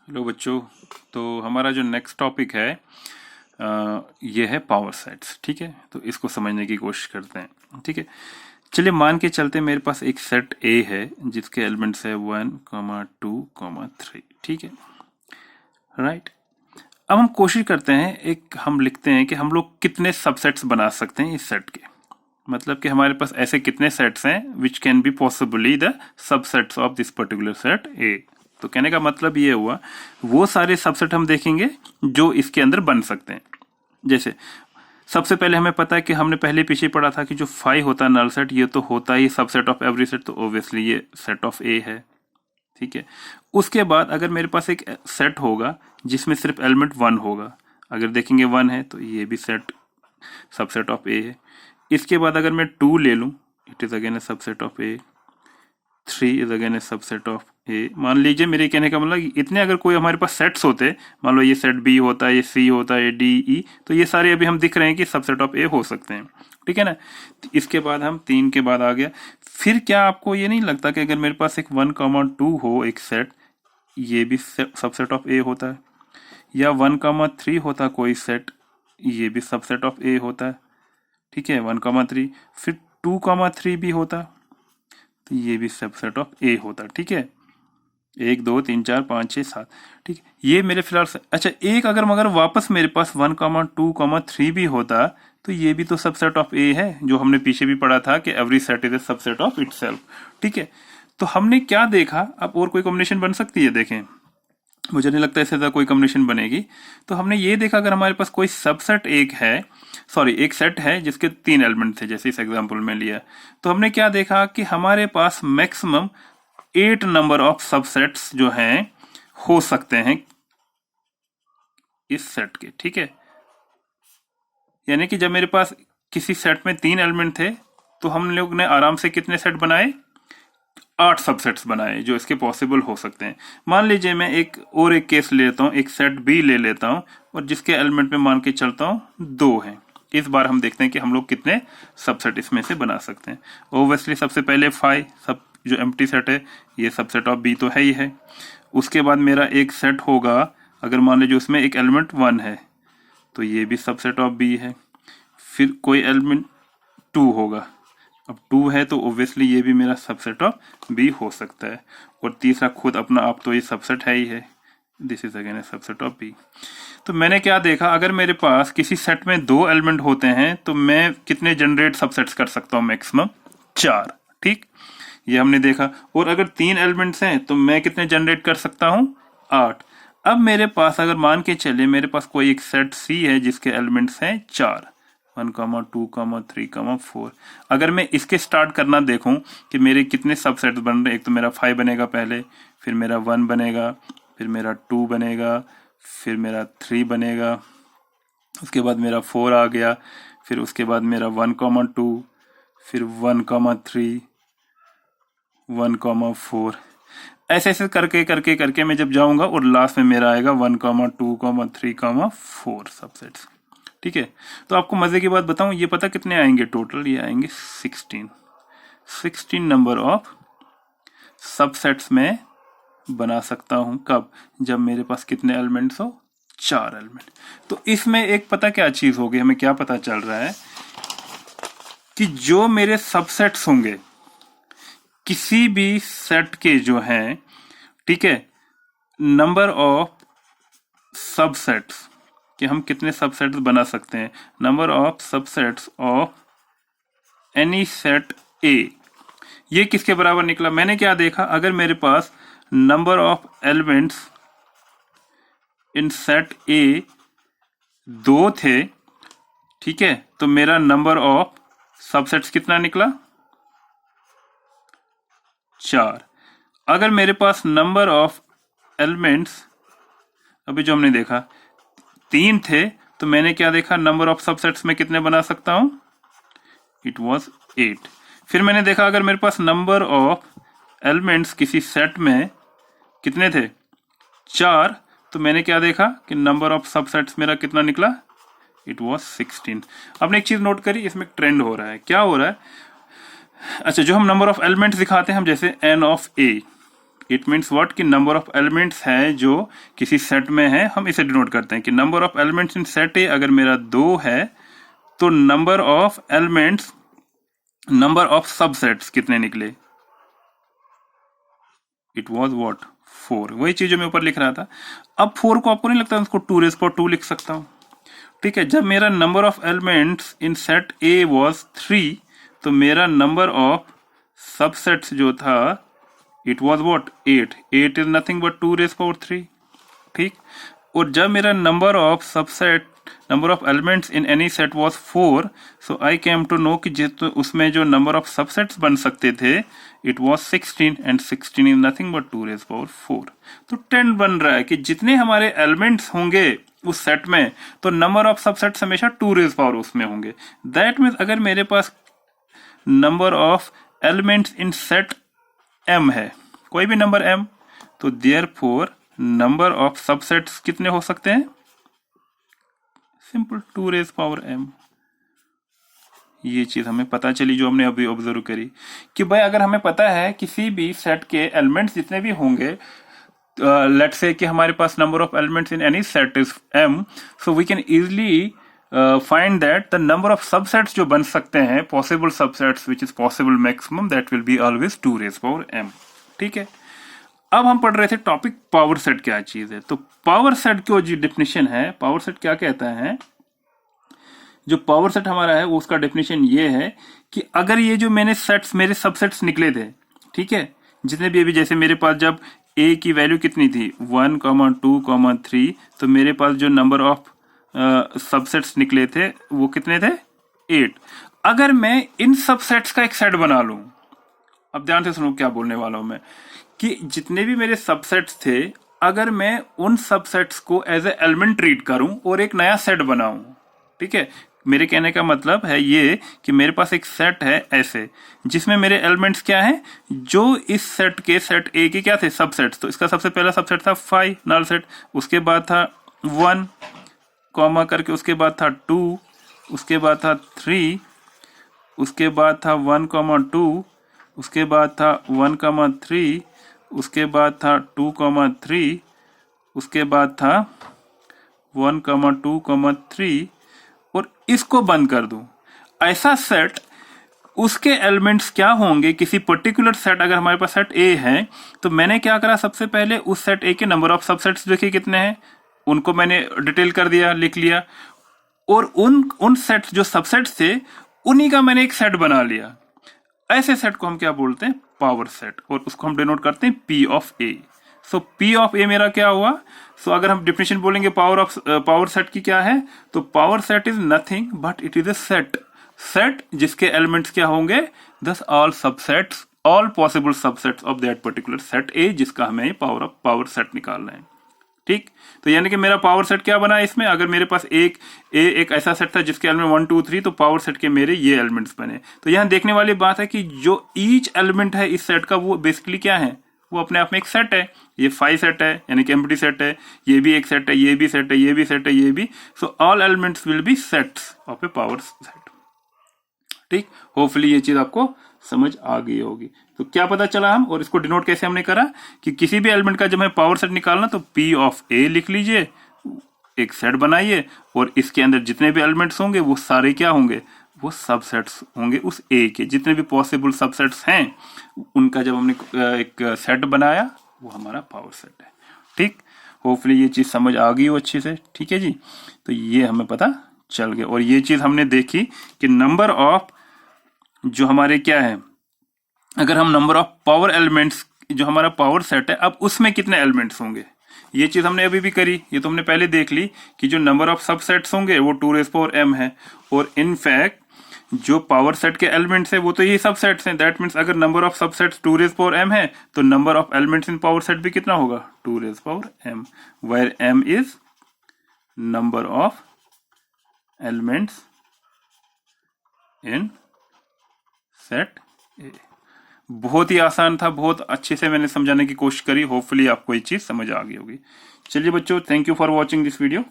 Hello बच्चों। तो हमारा जो नेक्स्ट टॉपिक है ये है पावर सेट्स। ठीक है, तो इसको समझने की कोशिश करते हैं। ठीक है, चलिए मान के चलते हैं मेरे पास एक सेट ए है जिसके एलिमेंट्स है 1, 2, 3। ठीक है, राइट। अब हम कोशिश करते हैं, एक हम लिखते हैं कि हम लोग कितने सबसेट्स बना सकते हैं इस सेट के। मतलब कि हमारे पास ऐसे कितने सेट्स हैं which can be possibly the subsets of this particular set ए। तो कहने का मतलब ये हुआ वो सारे सबसेट हम देखेंगे जो इसके अंदर बन सकते हैं। जैसे सबसे पहले हमें पता है कि हमने पहले पीछे पढ़ा था कि जो 5 होता है नल सेट, ये तो होता ही सबसेट ऑफ एवरी सेट, तो ऑब्वियसली ये सेट ऑफ ए है। ठीक है, उसके बाद अगर मेरे पास एक सेट होगा जिसमें सिर्फ एलिमेंट 1 होगा, अगर देखेंगे 1 है तो ये भी सेट सबसेट ऑफ ए है। इसके बाद अगर मैं 2 ले लूं, it is again a subset of A. 3 is again a subset of A. मान लीजिए मेरे कहने का मतलब इतने अगर कोई हमारे पास सेट्स होते, मान लो ये सेट बी होता है, ये सी होता है, ये डी ई, तो ये सारे अभी हम दिख रहे हैं कि सबसेट ऑफ ए हो सकते हैं। ठीक है ना। तो इसके बाद हम 3 के बाद आ गया। फिर क्या आपको ये नहीं लगता कि अगर मेरे पास एक 1, 2 हो एक सेट, ये भी सबसेट ऑफ ए होता है, या 1, 3 होता कोई सेट, ये भी सबसेट ऑफ ए होता है। ठीक है, 1, 3। फिर 2, 3 भी होता, तो ये भी सबसेट ऑफ ए होता। ठीक है, 1, 2, 3, 4, 5, 6, 7। ठीक है, ये मेरे फिलहाल अच्छा एक अगर मगर वापस मेरे पास 1, 2, 3 भी होता, तो ये भी तो सबसेट ऑफ ए है, जो हमने पीछे भी पढ़ा था कि every set is a subset of itself. ठीक है, तो हमने क्या देखा, अब और कोई कॉम्बिनेशन बन सकती है? देखें, मुझे नहीं लगता इससे ज्यादा कोई कॉम्बिनेशन बनेगी। तो हमने ये देखा अगर हमारे पास कोई सबसेट एक है, सॉरी एक सेट है जिसके 3 एलिमेंट थे, जैसे इस एग्जांपल में लिया, तो हमने क्या देखा कि हमारे पास मैक्सिमम 8 नंबर ऑफ सबसेट्स जो हैं हो सकते हैं इस सेट के। ठीक है, यानी कि जब मेरे पास किसी सेट में 3 एलिमेंट थे तो हम लोग ने आराम से कितने सेट बनाए? 8 सबसेट्स बनाए जो इसके पॉसिबल हो सकते हैं। मान लीजिए मैं एक केस ले लेता हूँ, एक सेट बी ले लेता हूँ और जिसके एलिमेंट में मान के चलता हूँ 2 हैं। इस बार हम देखते हैं कि हम लोग कितने सबसेट इसमें से बना सकते हैं। ओब्वियसली सबसे पहले 5 सब जो एम्प्टी सेट है, ये सबसेट ऑफ बी तो है ही है। उसके बाद मेरा एक सेट होगा, अगर मान लीजिए उसमें एक एलिमेंट 1 है, तो ये भी सबसेट ऑफ बी है। फिर कोई एलिमेंट 2 होगा, अब 2 है तो ऑब्वियसली ये भी मेरा सबसेट ऑफ बी हो सकता है। और तीसरा खुद अपना आप तो ये सबसेट है ही है, this is again a subset of B. तो मैंने क्या देखा, अगर मेरे पास किसी सेट में 2 एलिमेंट होते हैं तो मैं कितने जनरेट सबसेट्स कर सकता हूँ? मैक्सिमम 4। ठीक, ये हमने देखा। और अगर 3 एलिमेंट्स हैं तो मैं कितने जनरेट कर सकता हूँ? 8। अब मेरे पास अगर मान के चले मेरे पास कोई एक सेट सी है जिसके एलिमेंट्स हैं 4, 1, 2, 3, 4। अगर मैं इसके स्टार्ट करना देखूं कि मेरे कितने सबसेट्स बन रहे हैं, एक तो मेरा 5 बनेगा पहले, फिर मेरा 1 बनेगा, फिर मेरा 2 बनेगा, फिर मेरा 3 बनेगा, उसके बाद मेरा 4 आ गया, फिर उसके बाद मेरा 1, 2, फिर 1, 3, 1, 4। ऐसे ऐसे करके करके करके मैं जब जाऊंगा और लास्ट में मेरा आएगा 1, 2, 3, 4 सबसेट्स। ठीक है, तो आपको मजे की बात बताऊं, ये पता कितने आएंगे टोटल? ये आएंगे 16 नंबर ऑफ सबसेट्स में बना सकता हूं। कब? जब मेरे पास कितने एलिमेंट्स हो? 4 एलिमेंट। तो इसमें एक पता क्या चीज होगी, हमें क्या पता चल रहा है कि जो मेरे सबसेट्स होंगे किसी भी सेट के जो हैं, ठीक है, नंबर ऑफ सबसेट्स कि हम कितने सबसेट्स बना सकते हैं, number of subsets of any set A, ये किसके बराबर निकला? मैंने क्या देखा, अगर मेरे पास number of elements in set A 2 थे, ठीक है, तो मेरा नंबर ऑफ सबसेट्स कितना निकला? 4। अगर मेरे पास नंबर ऑफ एलिमेंट्स अभी जो हमने देखा 3 थे, तो मैंने क्या देखा, नंबर ऑफ सबसेट्स में कितने बना सकता हूं? It was 8। फिर मैंने देखा अगर मेरे पास नंबर ऑफ एलिमेंट्स किसी सेट में कितने थे? 4, तो मैंने क्या देखा कि नंबर ऑफ सबसेट्स मेरा कितना निकला? It was 16। आपने एक चीज नोट करी, इसमें ट्रेंड हो रहा है। क्या हो रहा है? अच्छा, जो हम नंबर ऑफ एलिमेंट्स दिखाते हैं, हम जैसे n of A, it means what कि नंबर ऑफ एलिमेंट्स है जो किसी सेट में है, हम इसे डिनोट करते हैं कि number of elements in set ए अगर मेरा 2 है तो number of elements, number of subsets कितने निकले, इट वॉज व्हाट 4। वही चीज जो मैं ऊपर लिख रहा था। अब 4 को आपको नहीं लगता उसको 2⁻² लिख सकता हूं? ठीक है, जब मेरा number of elements in set A was 3 तो मेरा नंबर ऑफ सबसेट्स जो था it was what 8। 8 is nothing but 2⁻3। ठीक, और जब मेरा number of subset, number of elements in any set was 4 so I came to know कि उसमें जो नंबर ऑफ सबसेट्स बन सकते थे it was 16 and 16 is nothing but 2⁻4। तो 10 बन रहा है कि जितने हमारे एलिमेंट्स होंगे उस सेट में तो नंबर ऑफ सबसेट्स हमेशा 2⁻4 उसमें होंगे। दैट मीन्स अगर मेरे पास number of elements in set m है, कोई भी नंबर m, तो देयरफॉर नंबर ऑफ सबसेट्स कितने हो सकते हैं? Simple 2⁻m। ये चीज हमें पता चली जो हमने अभी ऑब्जर्व करी कि भाई अगर हमें पता है किसी भी सेट के एलिमेंट्स जितने भी होंगे, लेट्स से कि हमारे पास number of elements in any set is m, so we can easily find that the number of subsets जो बन सकते हैं, possible subsets which is possible maximum, that will be always 2⁻m। ठीक है, अब हम पढ़ रहे थे टॉपिक पावर सेट क्या चीज है। तो पावर सेट की जो डेफिनेशन है, पावर सेट क्या कहता है, जो पावर सेट हमारा है वो उसका डेफिनेशन ये है कि अगर ये जो मैंने सेट्स, मेरे सबसेट्स निकले थे, ठीक है, जितने भी अभी जैसे मेरे पास जब a की वैल्यू कितनी थी 1, 2, 3, तो मेरे पास जो नंबर ऑफ सबसेट्स निकले थे वो कितने थे 8। अगर मैं इन सबसेट्स का एक सेट बना लूं, अब ध्यान से सुनो क्या बोलने वाला हूं मैं, कि जितने भी मेरे सबसेट्स थे अगर मैं उन सबसेट्स को एज ए एलिमेंट ट्रीट करूं और एक नया सेट बनाऊं, ठीक है, मेरे कहने का मतलब है ये कि मेरे पास एक सेट है ऐसे जिसमें मेरे एलिमेंट्स क्या हैं, जो इस सेट के सेट ए के क्या थे सबसेट्स। तो इसका सबसे पहला सबसेट था 5 नल सेट, उसके बाद था 1 कॉमा करके, उसके बाद था 2, उसके बाद था 3, उसके बाद था 1, 2, उसके बाद था 1, 3, उसके बाद था 2, 3, उसके बाद था 1, 2, 3, और इसको बंद कर दूं। ऐसा सेट, उसके एलिमेंट्स क्या होंगे, किसी पर्टिकुलर सेट, अगर हमारे पास सेट ए है तो मैंने क्या करा, सबसे पहले उस सेट ए के नंबर ऑफ सबसेट्स देखिए कितने हैं, उनको मैंने डिटेल कर दिया, लिख लिया, और उन सेट्स जो सबसेट्स थे उन्हीं का मैंने एक सेट बना लिया। ऐसे सेट को हम क्या बोलते हैं, पावर सेट, और उसको हम डिनोट करते हैं P of A। So P of A मेरा क्या हुआ, सो अगर हम डेफिनेशन बोलेंगे पावर सेट की क्या है, तो power set is nothing but it is a set जिसके एलिमेंट्स क्या होंगे, दस all subsets, all possible subsets of that particular set A, जिसका हमें पावर सेट निकालना है। ठीक, तो यानी कि मेरा पावर सेट क्या बना इसमें, अगर मेरे पास एक ऐसा सेट था जिसके एलिमेंट 1, 2, 3, तो पावर सेट के मेरे ये एलिमेंट्स बने। तो यहां देखने वाली बात है कि जो ईच एलिमेंट है इस सेट का वो बेसिकली क्या है, वो अपने आप में एक सेट है। ये 5 सेट है यानी कि एम्प्टी सेट है, ये भी एक सेट है, ये भी सेट है, ये भी सेट है, ये भी। So all elements will be sets of A power set. ठीक, होपफुली ये चीज आपको समझ आ गई होगी। तो क्या पता चला हम, और इसको डिनोट कैसे हमने करा कि किसी भी एलिमेंट का जब हमें पावर सेट निकालना तो P ऑफ A लिख लीजिए, एक सेट बनाइए, और इसके अंदर जितने भी एलिमेंट्स होंगे वो सारे क्या होंगे, वो सबसेट्स होंगे उस A के। जितने भी पॉसिबल सबसेट्स हैं उनका जब हमने एक सेट बनाया वो हमारा पावर सेट है। ठीक, होपफुली ये चीज समझ आ गई हो अच्छी से। ठीक है जी, तो ये हमें पता चल गया। और ये चीज हमने देखी कि नंबर ऑफ जो हमारे क्या है, अगर हम नंबर ऑफ पावर एलिमेंट्स, जो हमारा पावर सेट है, अब उसमें कितने एलिमेंट्स होंगे, ये चीज हमने अभी भी करी, ये तो हमने पहले देख ली कि जो नंबर ऑफ सबसेट्स होंगे वो 2⁻m है, और इनफैक्ट जो पावर सेट के एलिमेंट्स है वो तो यही सबसेट्स हैं। दैट मीन्स अगर नंबर ऑफ सबसेट्स 2⁻m है तो number of elements in power set भी कितना होगा, 2⁻m, where m is number of elements in set A. बहुत ही आसान था, बहुत अच्छे से मैंने समझाने की कोशिश करी। होपफुली आपको ये चीज समझ आ गई होगी। चलिए बच्चों, thank you for watching this video.